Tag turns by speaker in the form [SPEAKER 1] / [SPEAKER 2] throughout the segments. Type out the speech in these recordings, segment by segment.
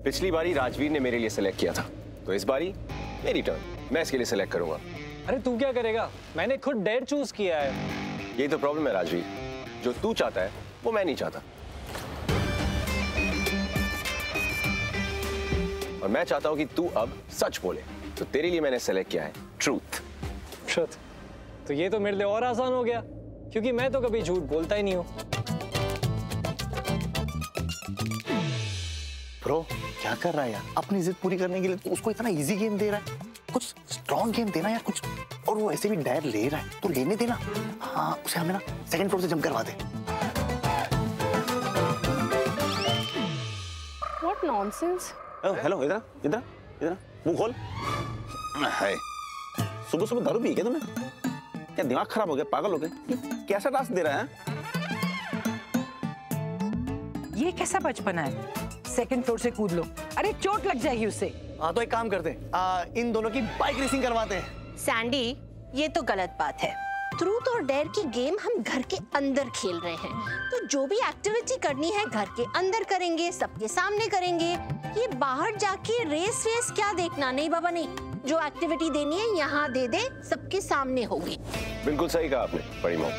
[SPEAKER 1] पिछली बारी राजवीर ने मेरे लिए सेलेक्ट किया था, तो इस बारी मेरी टर्न, मैं इसके लिए सेलेक्ट करूंगा।
[SPEAKER 2] अरे तू क्या करेगा? मैंने खुद डेयर चूज किया है।
[SPEAKER 1] यही तो प्रॉब्लम है राजवीर, जो तू चाहता है वो मैं नहीं चाहता, और मैं चाहता हूं कि तू अब सच बोले, तो तेरे लिए मैंने सेलेक्ट किया है ट्रूथ।
[SPEAKER 2] ट्रूथ? तो ये तो मेरे लिए और आसान हो गया, क्योंकि मैं तो कभी झूठ बोलता ही नहीं हूं।
[SPEAKER 3] ब्रो क्या कर रहा है यार? अपनी जिद पूरी करने के लिए तो उसको इतना इजी गेम दे रहा है, कुछ स्ट्रॉन्ग गेम देना यार कुछ। और वो ऐसे भी डायर ले रहा है तो लेने देना। हाँ उसे हमें ना सेकंड फ्लोर से जंप करवा दे।
[SPEAKER 4] What nonsense?
[SPEAKER 3] हेलो इधर इधर इधर मुंह खोल। हाय सुबह सुबह दारू पी क्या तुमने? क्या दिमाग खराब हो गया? पागल हो गए? कैसा टास्क दे रहा है?
[SPEAKER 5] ये कैसा बचपना है? सेकंड फ्लोर से कूद लो, अरे चोट लग जाएगी उससे।
[SPEAKER 3] हाँ तो एक काम करते हैं, इन दोनों की बाइक रेसिंग करवाते हैं।
[SPEAKER 4] सैंडी, ये तो गलत बात है। ट्रूथ और डेयर की गेम हम घर के अंदर खेल रहे हैं, तो जो भी एक्टिविटी करनी है घर के अंदर करेंगे, सबके सामने करेंगे। ये बाहर जाके रेस वेस क्या देखना? नहीं बाबा नहीं, जो एक्टिविटी देनी है यहाँ दे दे, सबके सामने होगी।
[SPEAKER 1] बिल्कुल सही कहा आपने बड़ी मॉम,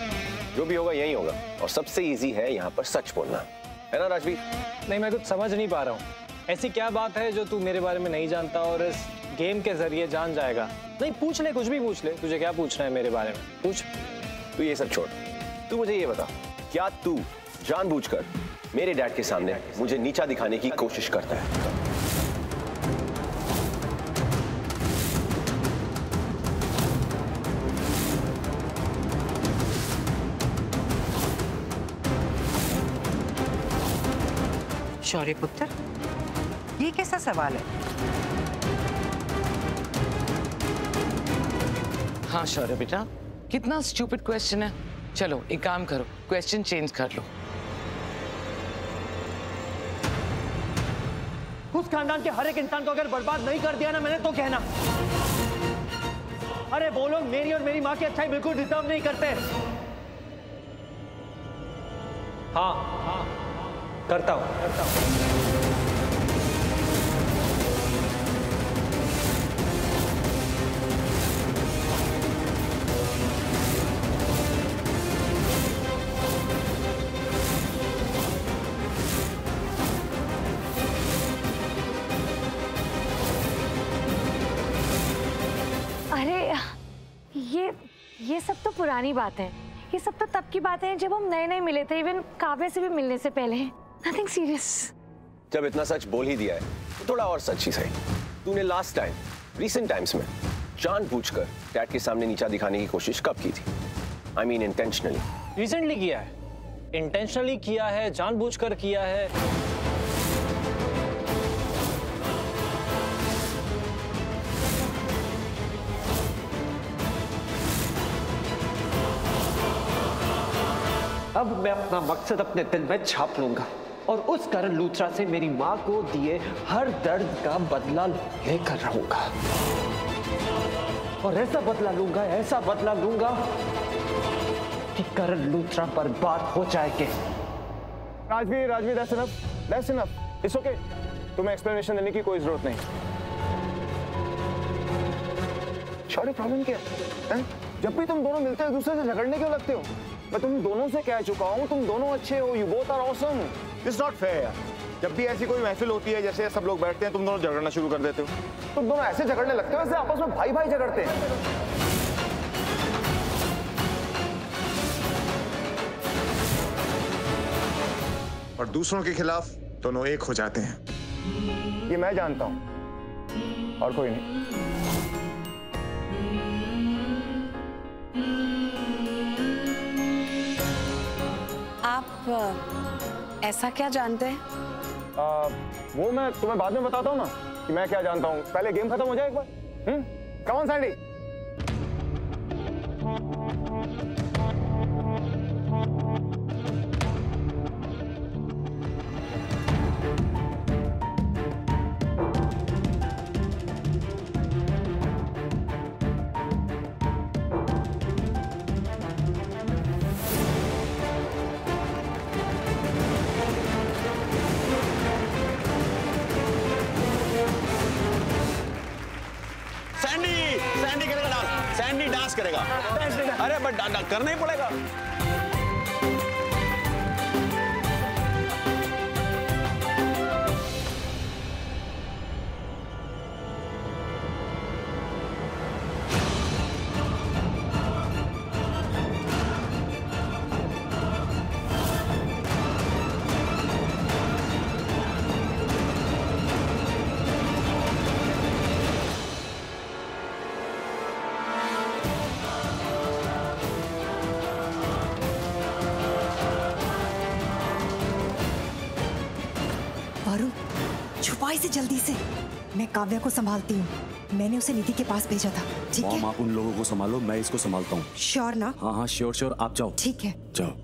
[SPEAKER 1] जो भी होगा यही होगा, और सबसे इजी है यहाँ पर सच बोलना, है ना राजवीर?
[SPEAKER 2] नहीं, मैं कुछ समझ नहीं पा रहा हूँ। ऐसी क्या बात है जो तू मेरे बारे में नहीं जानता और इस गेम के जरिए जान जाएगा? नहीं, पूछ ले, कुछ भी पूछ ले, तुझे क्या पूछना है मेरे बारे में, पूछ।
[SPEAKER 1] तू ये सब छोड़, तू मुझे ये बता, क्या तू जानबूझकर मेरे डैड के सामने मुझे नीचा दिखाने की कोशिश करता है?
[SPEAKER 5] शौर्य पुत्र, ये कैसा सवाल है?
[SPEAKER 6] हाँ शौर्य बेटा, कितना स्टूपिड क्वेश्चन है। चलो एक काम करो, क्वेश्चन चेंज कर लो।
[SPEAKER 7] उस खानदान के हर एक इंसान को अगर बर्बाद नहीं कर दिया ना मैंने, तो कहना। अरे वो लोग मेरी और मेरी माँ की अच्छाई बिल्कुल डिजर्व नहीं करते।
[SPEAKER 2] हाँ हाँ करता हूँ।
[SPEAKER 8] अरे ये सब तो पुरानी बात है। ये सब तो तब की बातें हैं जब हम नए नए मिले थे, इवन काव्य से भी मिलने से पहले। Nothing serious.
[SPEAKER 1] जब इतना सच बोल ही दिया है तो थोड़ा और सच ही सही। तूने लास्ट टाइम रीसेंट टाइम्स में जानबूझकर डैड के सामने नीचा दिखाने की कोशिश कब की थी? I mean intentionally.
[SPEAKER 2] रिसेंटली किया है, इंटेंशनली किया है, जानबूझकर किया है।
[SPEAKER 7] अब मैं अपना मकसद अपने दिल में छाप लूंगा और उस करण लूथरा से मेरी माँ को दिए हर दर्द का बदला लेकर रहूंगा, और ऐसा बदला लूंगा कि करण लूथरा बर्बाद हो जाएंगे।
[SPEAKER 9] Rajveer, that's enough. It's okay. तुम्हें एक्सप्लेनेशन देने की कोई जरूरत नहीं। शौर्य, प्रॉब्लम क्या है? जब भी तुम दोनों मिलते हो एक दूसरे से झगड़ने क्यों लगते हो? मैं तुम दोनों से कह चुका हूँ, तुम दोनों अच्छे हो, you both are awesome. It's not fair यार। जब भी ऐसी कोई महफिल होती है, जैसे सब लोग बैठते हैं, तुम दोनों झगड़ना शुरू कर देते हो। तुम दोनों ऐसे झगड़ने लगते हो जैसे आपस में भाई भाई झगड़ते हैं।
[SPEAKER 10] और दूसरों के खिलाफ दोनों एक हो जाते हैं।
[SPEAKER 9] ये मैं जानता हूँ और कोई नहीं।
[SPEAKER 4] आप ऐसा क्या जानते हैं?
[SPEAKER 9] वो मैं तुम्हें बाद में बताता हूँ ना कि मैं क्या जानता हूँ। पहले गेम खत्म हो जाए एक बार। Come on Sandy.
[SPEAKER 11] डांस करेगा। अरे बट करना ही पड़ेगा।
[SPEAKER 12] छुपाई से जल्दी से। मैं काव्या को संभालती हूँ, मैंने उसे निधि के पास भेजा था। ठीक है?
[SPEAKER 13] आप उन लोगों को संभालो, मैं इसको संभालता हूँ।
[SPEAKER 12] श्योर ना?
[SPEAKER 13] हाँ हाँ श्योर श्योर, आप जाओ।
[SPEAKER 12] ठीक है,
[SPEAKER 13] जाओ।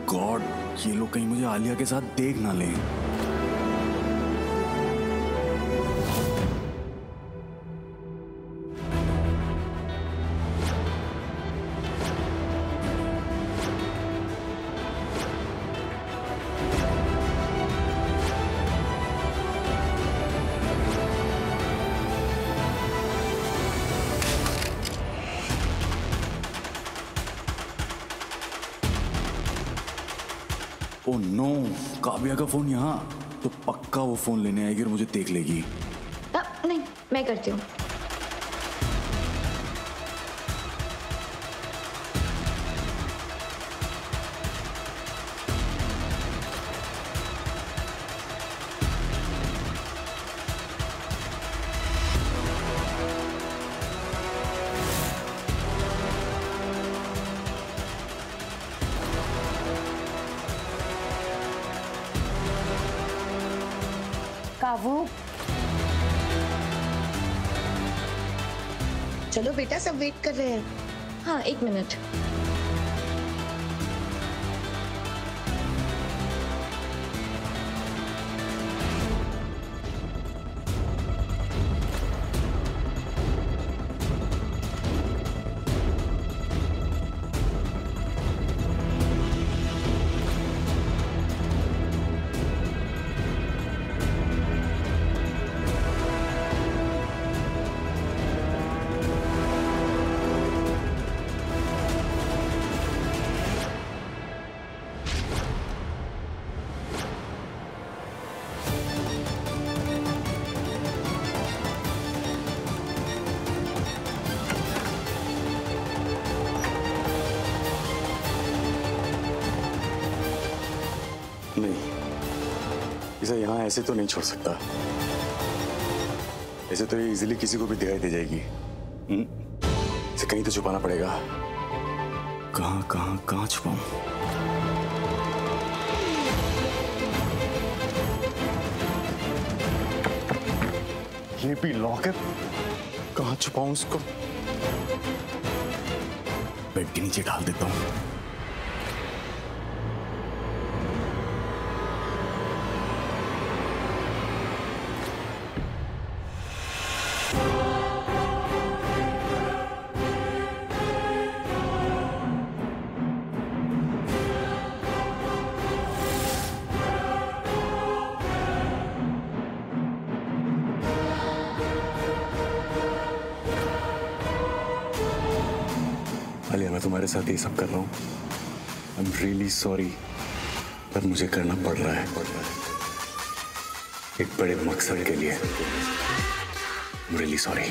[SPEAKER 13] गॉड, ये लोग कहीं मुझे आलिया के साथ देख ना लें। ओह नो, काव्या का फोन यहाँ, तो पक्का वो फोन लेने आएगी और मुझे देख लेगी।
[SPEAKER 8] नहीं, मैं करती हूँ।
[SPEAKER 12] कावू,
[SPEAKER 14] चलो बेटा, सब वेट कर रहे हैं।
[SPEAKER 8] हाँ, 1 मिनट।
[SPEAKER 13] नहीं, इसे यहाँ ऐसे तो नहीं छोड़ सकता। ऐसे तो ये इजीली किसी को भी दिखाई दे जाएगी। इसे कहीं तो छुपाना पड़ेगा। कहाँ कहाँ कहाँ छुपाऊं? ये भी लॉक है, कहाँ छुपाऊं इसको? बेड के नीचे डाल देता हूँ। आलिया, मैं तुम्हारे साथ ये सब कर रहा हूँ। आई एम रियली सॉरी, पर मुझे करना पड़ रहा है एक बड़े मकसद के लिए। I am really sorry.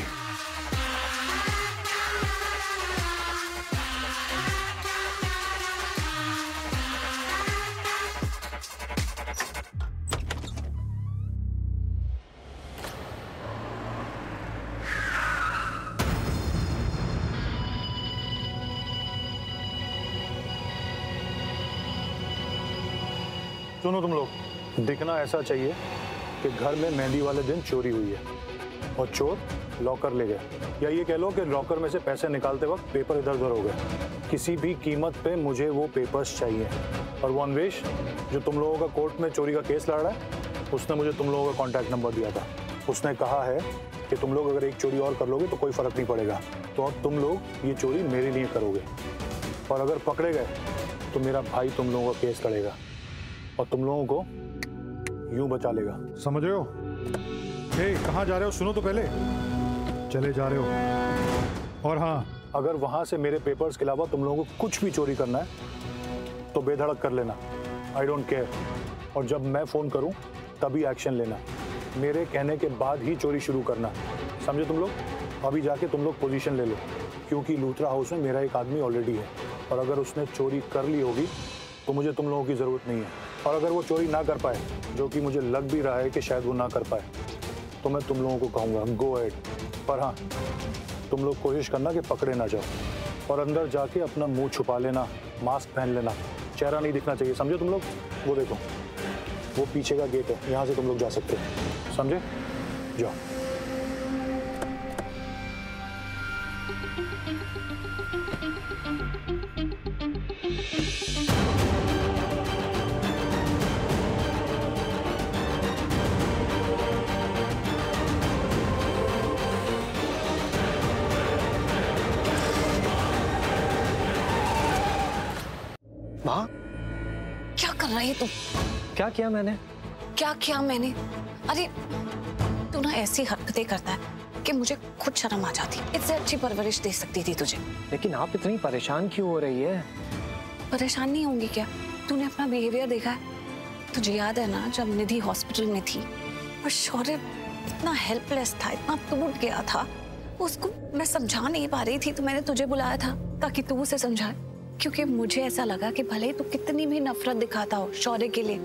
[SPEAKER 15] सुनो तुम लोग, दिखना ऐसा चाहिए कि घर में मेहंदी वाले दिन चोरी हुई है और चोर लॉकर ले गए, या ये कह लो कि लॉकर में से पैसे निकालते वक्त पेपर इधर उधर हो गए। किसी भी कीमत पे मुझे वो पेपर्स चाहिए। और वो अन्वेश जो तुम लोगों का कोर्ट में चोरी का केस लड़ रहा है, उसने मुझे तुम लोगों का कॉन्टैक्ट नंबर दिया था। उसने कहा है कि तुम लोग अगर एक चोरी और कर लोगे तो कोई फर्क नहीं पड़ेगा, तो अब तुम लोग ये चोरी मेरे लिए करोगे, और अगर पकड़े गए तो मेरा भाई तुम लोगों का केस लड़ेगा और तुम लोगों को यूं बचा लेगा। समझ रहे हो? कहाँ जा रहे हो? सुनो तो पहले। चले जा रहे हो। और हाँ, अगर वहां से मेरे पेपर्स के अलावा तुम लोगों को कुछ भी चोरी करना है तो बेधड़क कर लेना, आई डोंट केयर। और जब मैं फोन करूं तभी एक्शन लेना, मेरे कहने के बाद ही चोरी शुरू करना, समझे तुम लोग? अभी जाके तुम लोग पोजीशन ले लो, क्योंकि लूथरा हाउस में मेरा एक आदमी ऑलरेडी है, और अगर उसने चोरी कर ली होगी तो मुझे तुम लोगों की ज़रूरत नहीं है। और अगर वो चोरी ना कर पाए, जो कि मुझे लग भी रहा है कि शायद वो ना कर पाए, तो मैं तुम लोगों को कहूँगा गो अहेड। पर हाँ, तुम लोग कोशिश करना कि पकड़े ना जाओ, और अंदर जाके अपना मुंह छुपा लेना, मास्क पहन लेना, चेहरा नहीं दिखना चाहिए, समझे तुम लोग? वो देखो, वो पीछे का गेट है, यहाँ से तुम लोग जा सकते हो, समझे? जाओ।
[SPEAKER 8] माँ, क्या कर रहा है तू?
[SPEAKER 2] क्या किया मैंने?
[SPEAKER 8] क्या किया मैंने? अरे तू ना ऐसी हरकतें करता है कि मुझे खुद शर्म आ जाती। इससे अच्छी परवरिश दे सकती थी तुझे।
[SPEAKER 2] लेकिन आप इतनी परेशान क्यों हो रही है?
[SPEAKER 8] परेशान नहीं होंगी क्या? तूने अपना बिहेवियर देखा है? तुझे याद है ना जब निधि हॉस्पिटल में थी और शौर्य इतना हेल्पलेस था, इतना टूट गया था, उसको मैं समझा नहीं पा रही थी, तो मैंने तुझे बुलाया था ताकि तू उसे समझाए। क्योंकि मुझे ऐसा लगा कि भले तू कितनी भी नफरत दिखाता हो शौर्य के लिए,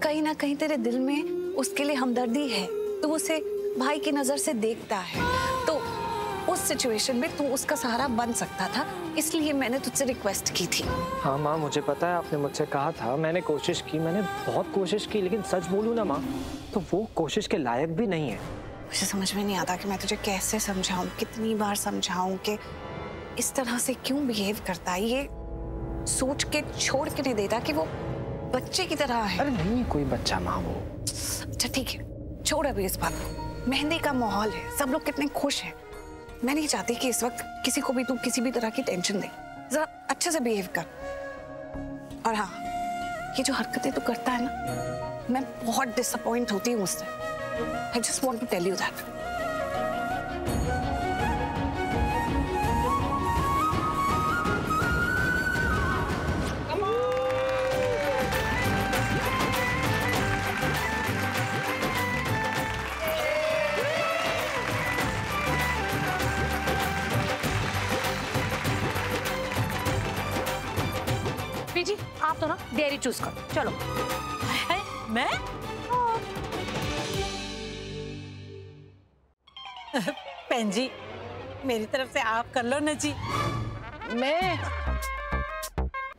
[SPEAKER 8] कहीं ना कहीं तेरे दिल में उसके लिए हमदर्दी है, तू उसे भाई की नजर से देखता है, तो उस सिचुएशन में तू उसका सहारा बन सकता था, इसलिए मैंने तुझसे रिक्वेस्ट की थी।
[SPEAKER 2] हाँ माँ, मुझे पता है, आपने मुझसे कहा था, मैंने कोशिश की, मैंने बहुत कोशिश की, लेकिन सच बोलूं ना माँ, तो वो कोशिश के लायक भी नहीं है।
[SPEAKER 8] मुझे समझ में नहीं आता कि मैं तुझे कैसे समझाऊं, कितनी बार समझाऊं कि इस तरह से क्यों बिहेव करता है। ये सोच के छोड़ के नहीं देता कि वो बच्चे की तरह है।
[SPEAKER 2] अरे नहीं कोई बच्चा माँ वो।
[SPEAKER 8] अच्छा ठीक है, छोड़ अभी इस बात को। मेहंदी का माहौल है, सब लोग कितने खुश हैं। मैं नहीं चाहती कि इस वक्त किसी को भी तू किसी भी तरह की टेंशन दे। जरा अच्छे से बिहेव कर। और हाँ, ये जो हरकतें तू करता है ना, मैं बहुत डिसअपॉइंट होती हूँ उससे। I just want to tell you that.
[SPEAKER 5] जी आप तो ना डेयरी चूज करो, चलो।
[SPEAKER 16] मैं बहन जी, मेरी तरफ से आप कर लो ना जी।
[SPEAKER 5] मैं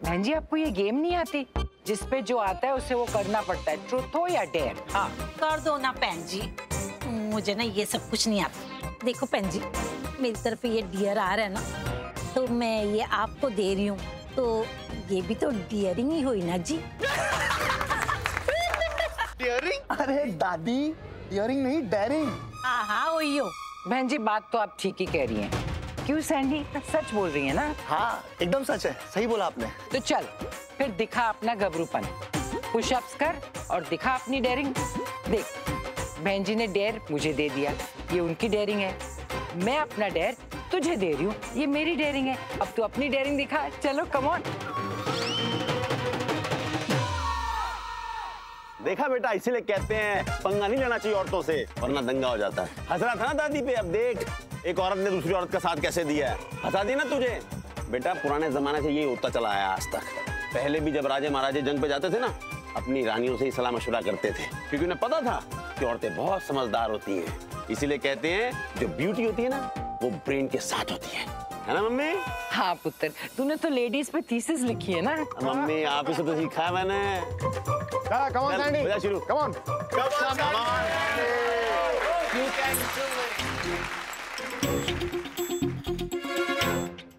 [SPEAKER 5] बहन जी, आपको ये गेम नहीं आती जिसपे जो आता है उसे वो करना पड़ता है, ट्रूथ हो या डेयर? हाँ
[SPEAKER 16] कर दो ना बहन जी, मुझे ना ये सब कुछ नहीं आता। देखो बहन जी, मेरी तरफ ये डियर आ रहा है ना, तो मैं ये आपको दे रही हूँ, तो ये भी तो डियरिंग ही हुई ना जी।
[SPEAKER 3] डियरिंग? अरे दादी, डियरिंग नहीं, डेयरिंग।
[SPEAKER 16] हाँ वही हो।
[SPEAKER 5] बहन जी, बात तो आप ठीक ही कह रही हैं। क्यों सैंडी, सच बोल रही है ना?
[SPEAKER 3] हाँ एकदम सच है, सही बोला आपने।
[SPEAKER 5] तो चल फिर दिखा अपना गबरूपन, पुशअप्स कर और दिखा अपनी डेयरिंग। देख, बहन जी ने डेयर मुझे दे दिया, ये उनकी डेयरिंग है। मैं अपना डेयर तुझे दे रही हूँ, ये मेरी डेयरिंग है। अब तू अपनी डेयरिंग दिखा, चलो कम ऑन।
[SPEAKER 11] देखा बेटा, इसीलिए कहते हैं पंगा नहीं लेना चाहिए औरतों से, वरना दंगा हो जाता है। हंस रहा था ना दादी पे, अब देख एक औरत ने दूसरी औरत का साथ कैसे दिया है। हंसा दी ना तुझे? बेटा पुराने जमाने से यही होता चला आया आज तक। पहले भी जब राजे महाराजे जंग पे जाते थे ना, अपनी रानियों से ही सलाह मशवरा करते थे, क्योंकि उन्हें पता था कि औरतें बहुत समझदार होती हैं। इसीलिए कहते हैं जो ब्यूटी होती है ना, वो ब्रेन के साथ होती है। है ना मम्मी?
[SPEAKER 5] हाँ पुत्र, तूने तो लेडीज पे थीसिस लिखी है ना?
[SPEAKER 11] मम्मी आप ही से तो सीखा है मैंने।
[SPEAKER 9] कम ऑन सैंडी,
[SPEAKER 11] हो जा शुरू।
[SPEAKER 9] Come on.
[SPEAKER 6] You can do it.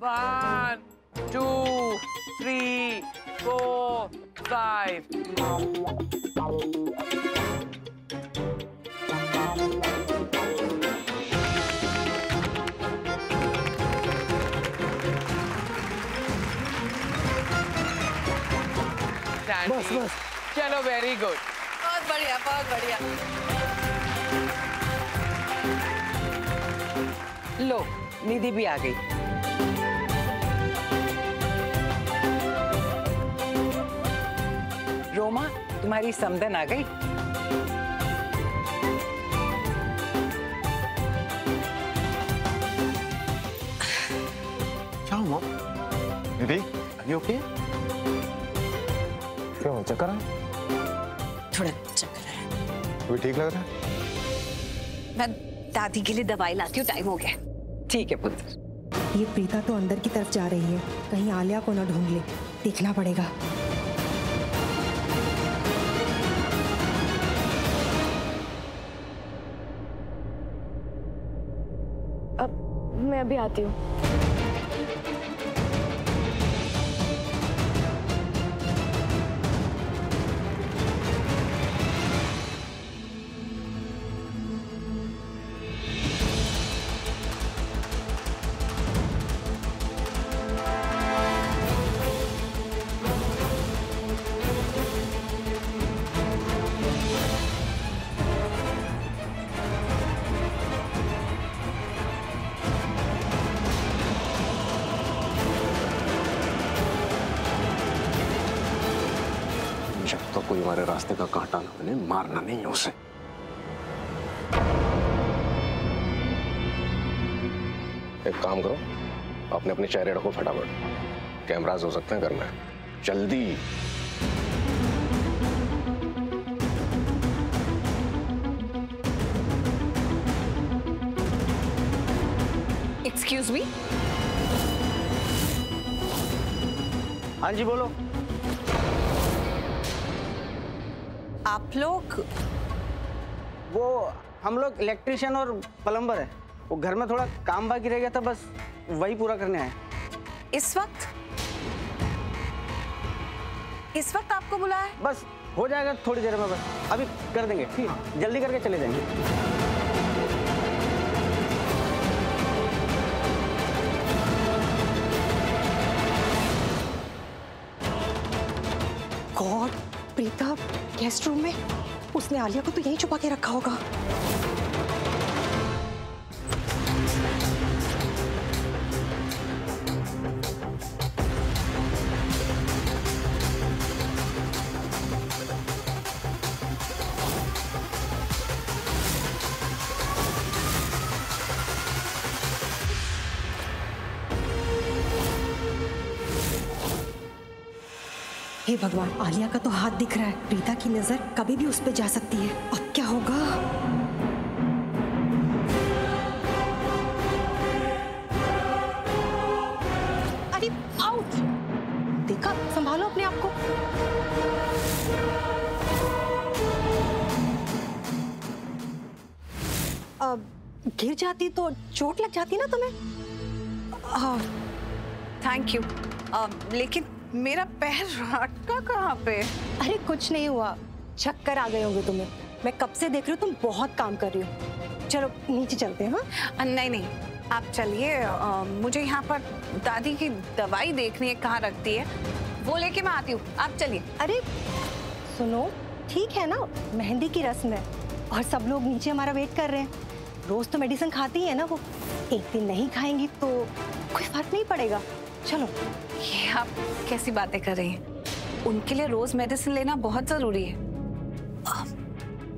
[SPEAKER 6] 1, 2, 3, 4, 5.
[SPEAKER 9] बस बस।
[SPEAKER 6] चलो वेरी गुड।
[SPEAKER 8] बहुत बढ़िया, बहुत बढ़िया।
[SPEAKER 5] लो निधि भी आ गई। रोमा, तुम्हारी समधन आ गई?
[SPEAKER 9] क्या हुआ निधि? Are you okay? क्या हुआ, चक्कर है?
[SPEAKER 8] थोड़ा चक्कर है।
[SPEAKER 9] अभी ठीक लग रहा है?
[SPEAKER 8] मैं दादी के लिए दवाई लाती हूँ, टाइम हो गया।
[SPEAKER 5] ठीक है पुत्र।
[SPEAKER 12] ये प्रीता तो अंदर की तरफ जा रही है, कहीं आलिया को ना ढूंढ ले, देखना पड़ेगा।
[SPEAKER 17] अब मैं अभी आती हूँ।
[SPEAKER 7] तो कोई हमारे रास्ते का कांटा ना बने, मारना नहीं है उसे।
[SPEAKER 1] एक काम करो, अपने अपने चेहरे रखो फटाफट, कैमरास हो सकते हैं घर में, जल्दी।
[SPEAKER 8] Excuse me.
[SPEAKER 11] हाँ जी बोलो।
[SPEAKER 8] आप लोग?
[SPEAKER 18] वो हम लोग इलेक्ट्रिशियन और प्लम्बर है, वो घर में थोड़ा काम बाकी रह गया था, बस वही पूरा करने आए।
[SPEAKER 8] इस वक्त आपको बुलाया है?
[SPEAKER 18] बस हो जाएगा थोड़ी देर में, बस अभी कर देंगे, ठीक है? जल्दी करके चले जाएंगे।
[SPEAKER 12] गॉड, प्रीता गेस्ट रूम में, उसने आलिया को तो यहीं छुपा के रखा होगा। हे भगवान, आलिया का तो हाथ दिख रहा है, प्रीता की नजर कभी भी उस पे जा सकती है। अब क्या होगा? अरे आउट! देखा, संभालो अपने आप को। गिर जाती तो चोट लग जाती ना तुम्हें।
[SPEAKER 8] थैंक यू, लेकिन मेरा पैर अटका कहाँ पे?
[SPEAKER 12] अरे कुछ नहीं हुआ, चक्कर आ गए होंगे तुम्हें। मैं कब से देख रही हूँ तुम बहुत काम कर रही हो। चलो नीचे चलते हैं। हाँ
[SPEAKER 8] नहीं नहीं, आप चलिए, मुझे यहाँ पर दादी की दवाई देखनी है, कहाँ रखती है, वो लेके मैं आती हूँ, आप चलिए।
[SPEAKER 12] अरे सुनो, ठीक है ना, मेहंदी की रस्म है और सब लोग नीचे हमारा वेट कर रहे हैं। रोज तो मेडिसिन खाती है ना वो, एक दिन नहीं खाएंगी तो कोई फर्क नहीं पड़ेगा। चलो।
[SPEAKER 8] ये आप कैसी बातें कर रही हैं? उनके लिए रोज मेडिसिन लेना बहुत जरूरी है।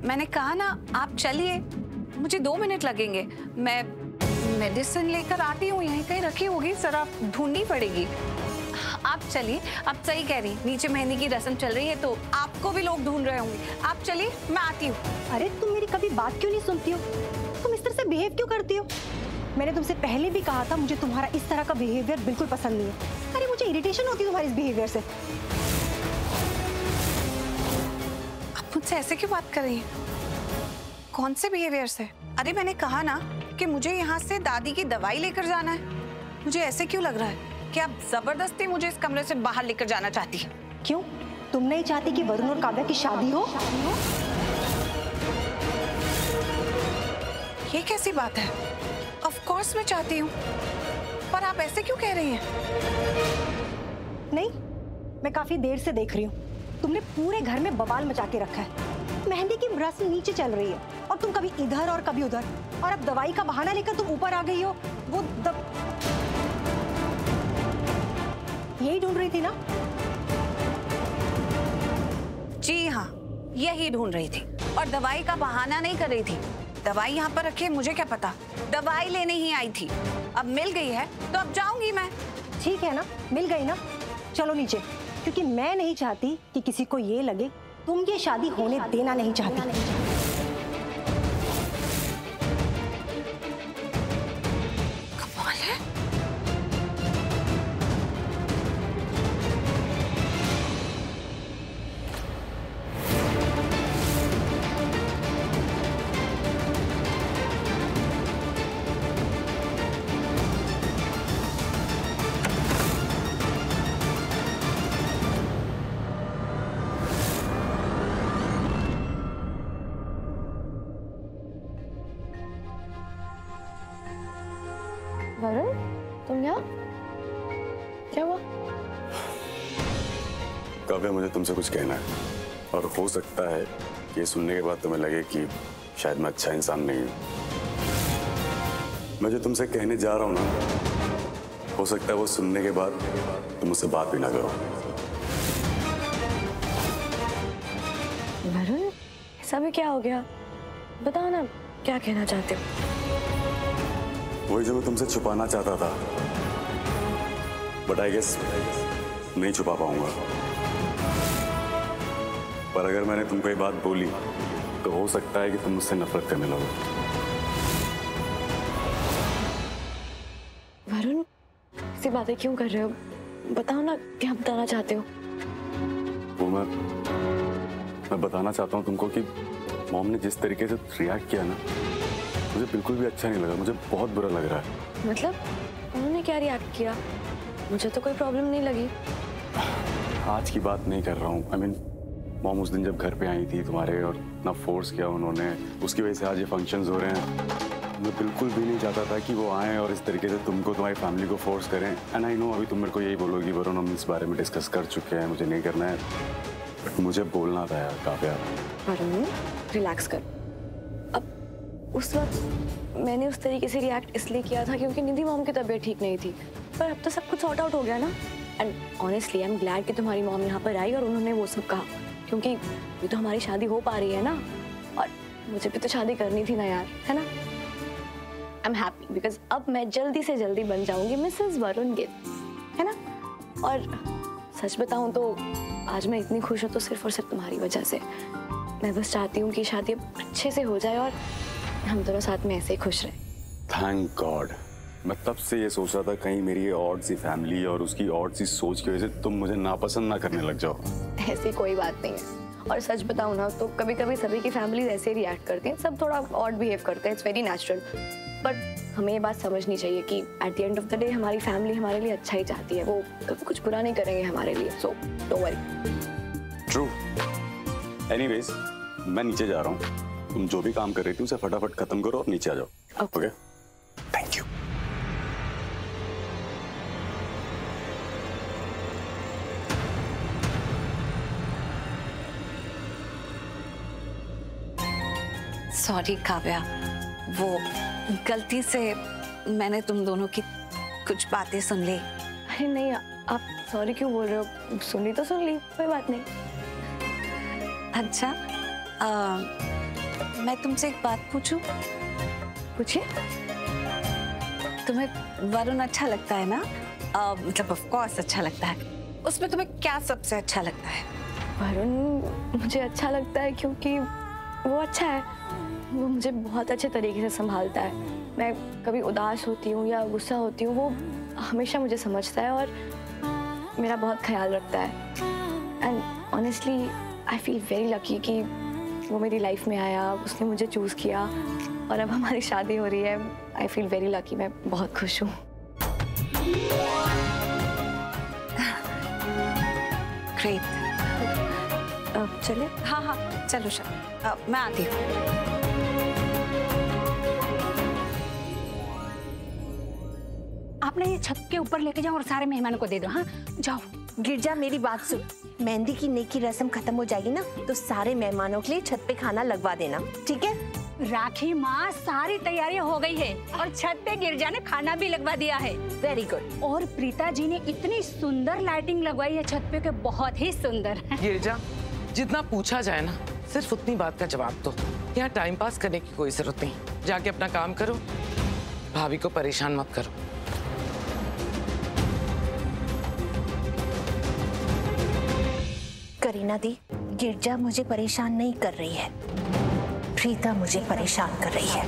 [SPEAKER 8] मैंने कहा ना, आप चलिए, मुझे 2 मिनट लगेंगे, मैं मेडिसिन लेकर आती हूँ, यहीं कहीं रखी होगी, जरा ढूंढनी पड़ेगी। आप चलिए, आप सही कह रही, नीचे मेहंदी की रस्म चल रही है तो आपको भी लोग ढूंढ रहे होंगे। आप चलिए, मैं आती हूँ।
[SPEAKER 12] अरे तुम मेरी कभी बात क्यों नहीं सुनती हो? तुम इस तरह से बिहेव क्यों करती हो? मैंने तुमसे पहले भी कहा था मुझे तुम्हारा इस तरह का बिहेवियर बिल्कुल पसंद नहीं है। अरे मुझे इरिटेशन होती है तुम्हारे इस बिहेवियर से।
[SPEAKER 8] आप मुझसे ऐसे क्यों बात कर रही हैं? कौन से बिहेवियर से? अरे मैंने कहा ना कि मुझे यहाँ से दादी की दवाई लेकर जाना है। मुझे ऐसे क्यों लग रहा है कि आप जबरदस्ती मुझे इस कमरे से बाहर लेकर जाना चाहती हैं?
[SPEAKER 12] क्यों? तुम नहीं चाहती कि वरुण और काव्या की शादी हो?
[SPEAKER 8] ये कैसी बात है? ऑफ कोर्स मैं चाहती हूँ, पर आप ऐसे क्यों कह रही हैं?
[SPEAKER 12] नहीं, मैं काफी देर से देख रही हूँ। तुमने पूरे घर में बवाल मचा के रखा है। मेहंदी की रस्म नीचे चल रही है और तुम कभी इधर और कभी उधर, और अब दवाई का बहाना लेकर तुम ऊपर आ गई हो। वो यही ढूंढ रही थी ना?
[SPEAKER 8] जी हाँ, यही ढूंढ रही थी और दवाई का बहाना नहीं कर रही थी। दवाई यहाँ पर रखी है, मुझे क्या पता। दवाई लेने ही आई थी, अब मिल गई है तो अब जाऊंगी मैं।
[SPEAKER 12] ठीक है ना, मिल गई ना, चलो नीचे, क्योंकि मैं नहीं चाहती कि किसी को ये लगे तुम ये शादी होने देना नहीं चाहती।
[SPEAKER 8] कमाल है।
[SPEAKER 17] वरुण, तुम यहाँ? क्या हुआ?
[SPEAKER 13] काव्या, मुझे तुमसे कुछ कहना है, और हो सकता है कि ये सुनने के बाद तुम्हें लगे कि शायद मैं अच्छा इंसान नहीं हूं। मैं जो तुमसे कहने जा रहा हूं ना, हो सकता है वो सुनने के बाद तुम मुझसे बात भी ना करो।
[SPEAKER 17] वरुण, ऐसा भी क्या हो गया? बताओ ना, क्या कहना चाहते हो?
[SPEAKER 13] वही जो मैं तुमसे छुपाना चाहता था, बट आई गेस नहीं छुपा पाऊंगा। पर अगर मैंने तुमको ये बात बोली तो हो सकता है कि तुम मुझसे नफरत करने लगो।
[SPEAKER 17] वरुण, ऐसी बातें क्यों कर रहे हो? बताओ ना, क्या बताना चाहते हो?
[SPEAKER 13] वो मैं बताना चाहता हूँ तुमको कि मॉम ने जिस तरीके से रिएक्ट किया ना, मुझे बिल्कुल भी अच्छा नहीं लगा। मुझे बहुत बुरा लग रहा है।
[SPEAKER 17] मतलब उन्होंने क्या रिएक्ट किया? मुझे तो कोई प्रॉब्लम नहीं लगी।
[SPEAKER 13] आज की बात नहीं कर रहा हूँ। आई मीन, मॉम उस दिन जब घर पे आई थी तुम्हारे, और इतना फोर्स किया उन्होंने, उसकी वजह से आज ये फंक्शंस हो रहे हैं। मैं बिल्कुल भी नहीं चाहता था कि वो आए और इस तरीके से तुमको, तुम्हारी फैमिली को फोर्स करें। एंड आई नो अभी तुम मेरे को यही बोलोगी, वरुण हम इस बारे में डिस्कस कर चुके हैं, मुझे नहीं करना है, बट मुझे बोलना था यार काव्या।
[SPEAKER 17] वरुण, रिलैक्स कर। अब उस वक्त मैंने उस तरीके से रिएक्ट इसलिए किया था क्योंकि निधि मॉम की तबीयत ठीक नहीं थी, पर अब तो सब कुछ सॉर्ट आउट हो गया ना। And honestly I am glad कि तुम्हारी मॉम यहाँ पर आई और उन्होंने वो सब कहा, क्योंकि ये तो हमारी शादी हो पा रही है ना, और मुझे भी तो शादी करनी थी ना यार, है ना। आई एम हैप्पी बिकॉज अब मैं जल्दी से जल्दी बन जाऊंगी मिसेस वरुण गिल, है ना। और सच बताऊं तो आज मैं इतनी खुश हूँ तो सिर्फ और सिर्फ तुम्हारी वजह से। मैं बस चाहती हूँ कि शादी अब अच्छे से हो जाए और हम दोनों साथ में ऐसे ही खुश रहे।
[SPEAKER 13] Thank God. मैं तब से ये सोच रहा था कहीं मेरी ये ऑड सी फैमिली और उसकी ऑड सी सोच की वजह से तुम मुझे नापसंद ना करने लग जाओ।
[SPEAKER 17] ऐसी कोई बात नहीं है, और सच बताऊं ना तो कभी कभी सभी की फैमिली ऐसे रिएक्ट करती हैं, सब थोड़ा ऑड बिहेव करते हैं, इट्स वेरी नेचुरल। बट हमें ये बात समझनी चाहिए कि at the end of the day हमारी फैमिली हमारे लिए अच्छा ही चाहती है, वो कभी कुछ बुरा नहीं करेंगे हमारे लिए, so don't worry.
[SPEAKER 13] True. Anyways, मैं नीचे जा रहा हूँ, तुम जो भी काम कर रही थी उसे फटाफट खत्म करो और नीचे आ जाओ। Okay? Thank you.
[SPEAKER 8] Sorry Kavya, वो गलती से मैंने तुम दोनों की कुछ बातें सुन ली।
[SPEAKER 17] अरे नहीं, आप सॉरी क्यों बोल रहे हो? सुन ली तो सुन ली, कोई बात नहीं।
[SPEAKER 8] अच्छा, मैं तुमसे एक बात पूछूं?
[SPEAKER 17] पूछिए।
[SPEAKER 8] तुम्हें वरुण अच्छा लगता है ना? मतलब ऑफ कोर्स अच्छा लगता है। उसमें तुम्हें क्या सबसे अच्छा लगता है?
[SPEAKER 17] वरुण मुझे अच्छा लगता है क्योंकि वो अच्छा है, वो मुझे बहुत अच्छे तरीके से संभालता है। मैं कभी उदास होती हूँ या गुस्सा होती हूँ, वो हमेशा मुझे समझता है और मेरा बहुत ख्याल रखता है। And honestly I feel very lucky कि वो मेरी लाइफ में आया, उसने मुझे चूज़ किया और अब हमारी शादी हो रही है। आई फील वेरी लकी, मैं बहुत खुश हूँ।
[SPEAKER 8] ग्रेट।
[SPEAKER 17] चले?
[SPEAKER 8] हाँ हाँ चलो शायद मैं आती हूँ।
[SPEAKER 19] आप ना ये छत के ऊपर लेके जाओ और सारे मेहमानों को दे दो। हाँ जाओ।
[SPEAKER 4] गिरजा मेरी बात सुन, मेहंदी की नेकी रस्म खत्म हो जाएगी ना तो सारे मेहमानों के लिए छत पे खाना लगवा देना, ठीक है?
[SPEAKER 19] राखी माँ सारी तैयारियां हो गई है और छत पे गिरजा ने खाना भी लगवा दिया है।
[SPEAKER 4] Very good.
[SPEAKER 19] और प्रीता जी ने इतनी सुंदर लाइटिंग लगवाई है छत पे कि बहुत ही सुंदर।
[SPEAKER 6] गिरजा, जितना पूछा जाए ना सिर्फ उतनी बात का जवाब दो। यहाँ टाइम पास करने की कोई जरूरत नहीं। जाके अपना काम करो, भाभी को परेशान मत करो।
[SPEAKER 4] करीना दी, गिरजा मुझे परेशान नहीं कर रही है, प्रीता मुझे परेशान कर रही है।